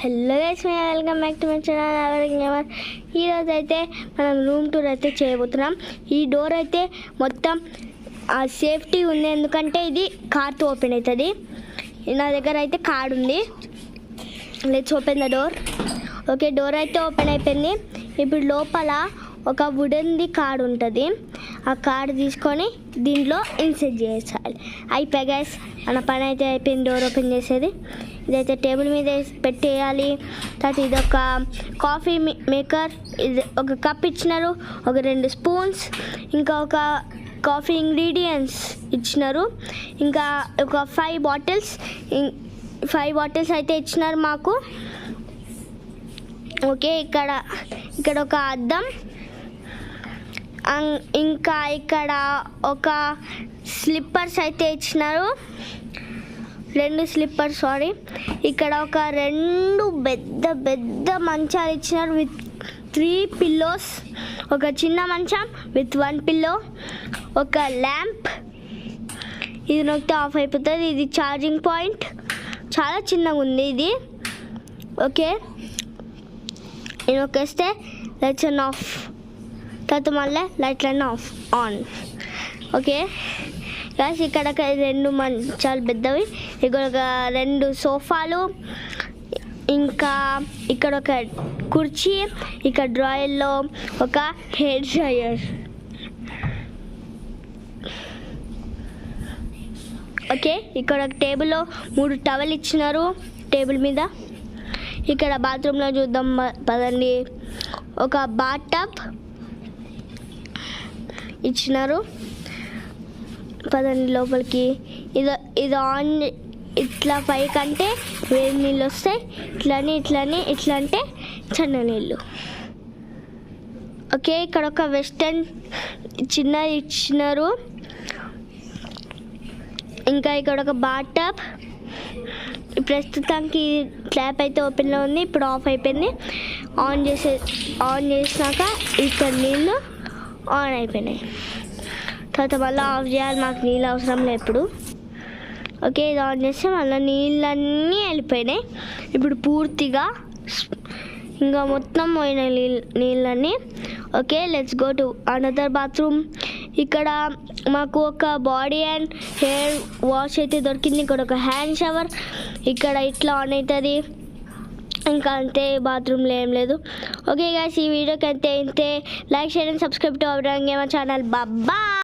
Hello guys, welcome back to my channel ఎవరింగ్ gamer. ఈరోజు అయితే మనం రూమ్ టూర్ అయితే చేయబోతున్నాం. ఈ డోర్ అయితే మొత్తం సేఫ్టీ ఉంది, ఎందుకంటే ఇది కార్తో ఓపెన్ అవుతుంది. నా దగ్గర అయితే కార్డ్ ఉంది. Let's open the door. Okay, door అయితే ఓపెన్ అయిపోయింది. ఇప్పుడు లోపల ఒక వుడెన్ది కార్డ్ ఉంటుంది. ఆ కార్డ్ తీసుకొని దీంట్లో ఇన్సెట్ చేసేయాలి. అయిపోయి గైస్, మన పని అయితే అయిపోయింది. డోర్ ఓపెన్ చేసేది ఇదైతే టేబుల్ మీద పెట్టేయాలి. తర్వాత ఇది ఒక కాఫీ మేకర్, ఇది ఒక కప్ ఇచ్చినారు, ఒక 2 స్పూన్స్, ఇంకా ఒక కాఫీ ఇంగ్రీడియంట్స్ ఇచ్చినారు, ఇంకా ఒక 5 బాటిల్స్ అయితే ఇచ్చినారు మాకు. ఓకే, ఇక్కడ ఒక అద్దం, ఇంకా ఇక్కడ ఒక స్లిప్పర్స్ అయితే ఇచ్చినారు, 2 స్లిప్పర్స్ సారీ. ఇక్కడ ఒక 2 పెద్ద మంచాలు ఇచ్చినారు విత్ 3 పిల్లోస్, ఒక చిన్న మంచం విత్ 1 పిల్లో, ఒక ల్యాంప్, ఇది నొక్కితే ఆఫ్ అయిపోతుంది. ఇది ఛార్జింగ్ పాయింట్, చాలా చిన్నగా ఉంది ఇది. ఓకే, ఇది నొక్కేస్తే లైట్స్ అన్ ఆఫ్, తర్వాత మళ్ళీ లైట్లన్నీ ఆన్. ఓకే గాయ్స్, ఇక్కడ 2 మంచాలు పెద్దవి, ఇక్కడ ఒక 2 సోఫాలు, ఇంకా ఇక్కడ ఒక కుర్చీ, ఇక్కడ డ్రాయర్లో ఒక హెయిర్ డ్రైయర్. ఓకే, ఇక్కడ ఒక టేబుల్లో 3 టవల్ ఇచ్చినారు టేబుల్ మీద. ఇక్కడ బాత్రూంలో చూద్దాం పదండి. ఒక బాత్ టబ్ ఇచ్చినారు, పదండి లోపలికి. ఇది ఆన్, ఇట్లా పైకి అంటే వేడి నీళ్ళు వస్తాయి, ఇట్లా అంటే చల్ల నీళ్ళు. ఓకే, ఇక్కడ ఒక వెస్టర్న్ చిన్నది ఇచ్చినారు, ఇంకా ఇక్కడ ఒక బాత్ టబ్. ప్రస్తుతానికి ట్యాప్ అయితే ఓపెన్లో ఉంది, ఇప్పుడు ఆఫ్ అయిపోయింది. ఆన్ చేసినాక ఇక్కడ నీళ్ళు ఆన్ అయిపోయినాయి. తర్వాత మళ్ళీ ఆఫ్ చేయాలి, మాకు నీళ్ళు అవసరం లేదు ఇప్పుడు. ఓకే, ఇది ఆన్ చేస్తే మళ్ళీ నీళ్ళన్నీ వెళ్ళిపోయినాయి. ఇప్పుడు పూర్తిగా ఇంకా మొత్తం పోయిన నీళ్ళన్నీ. Okay, let's go to another bathroom. ఇక్కడ మాకు ఒక బాడీ అండ్ హెయిర్ వాష్ అయితే దొరికింది. ఇక్కడ ఒక హ్యాండ్ షవర్, ఇక్కడ ఇట్లా ఆన్ అవుతుంది. ఇంకా అంతే, బాత్రూంలో ఏం లేదు. ఓకే గైస్, ఈ వీడియోకి అంతే. Like, share and subscribe to evering gamer channel. Bye.